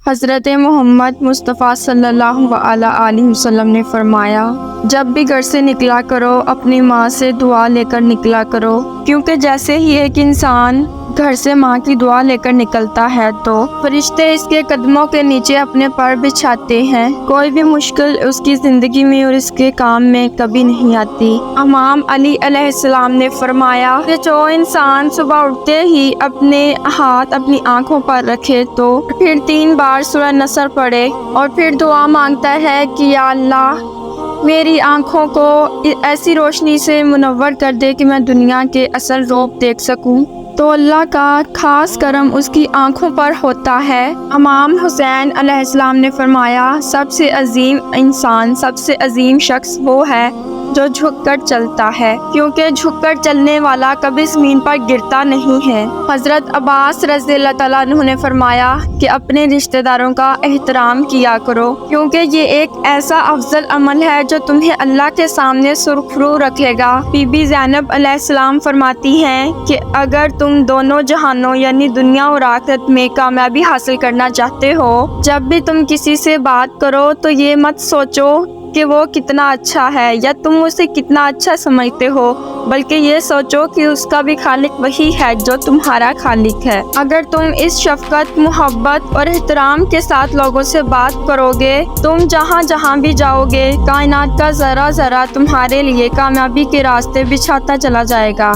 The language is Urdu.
حضرت محمد مصطفیٰ صلی اللہ علیہ وسلم نے فرمایا، جب بھی گھر سے نکلا کرو اپنی ماں سے دعا لے کر نکلا کرو، کیونکہ جیسے ہی ایک انسان گھر سے ماں کی دعا لے کر نکلتا ہے تو فرشتے اس کے قدموں کے نیچے اپنے پر بچھاتے ہیں۔ کوئی بھی مشکل اس کی زندگی میں اور اس کے کام میں کبھی نہیں آتی۔ امام علی علیہ السلام نے فرمایا کہ جو انسان صبح اٹھتے ہی اپنے ہاتھ اپنی آنکھوں پر رکھے تو پھر 3 بار سورہ نصر پڑھے اور پھر دعا مانگتا ہے کہ یا اللہ میری آنکھوں کو ایسی روشنی سے منور کر دے کہ میں دنیا کے اصل روپ دیکھ سکوں، تو اللہ کا خاص کرم اس کی آنکھوں پر ہوتا ہے۔ امام حسین علیہ السلام نے فرمایا، سب سے عظیم انسان، سب سے عظیم شخص وہ ہے جو جھک کر چلتا ہے، کیونکہ جھک کر چلنے والا کبھی زمین پر گرتا نہیں ہے۔ حضرت عباس رضی اللہ تعالیٰ عنہ نے فرمایا کہ اپنے رشتہ داروں کا احترام کیا کرو، کیونکہ یہ ایک ایسا افضل عمل ہے جو تمہیں اللہ کے سامنے سرخرو رکھے گا۔ بی بی زینب علیہ السلام فرماتی ہیں کہ اگر تم دونوں جہانوں یعنی دنیا اور آخرت میں کامیابی حاصل کرنا چاہتے ہو، جب بھی تم کسی سے بات کرو تو یہ مت سوچو کہ وہ کتنا اچھا ہے یا تم اسے کتنا اچھا سمجھتے ہو، بلکہ یہ سوچو کہ اس کا بھی خالق وہی ہے جو تمہارا خالق ہے۔ اگر تم اس شفقت، محبت اور احترام کے ساتھ لوگوں سے بات کرو گے، تم جہاں جہاں بھی جاؤ گے، کائنات کا ذرہ ذرہ تمہارے لیے کامیابی کے راستے بچھاتا چلا جائے گا۔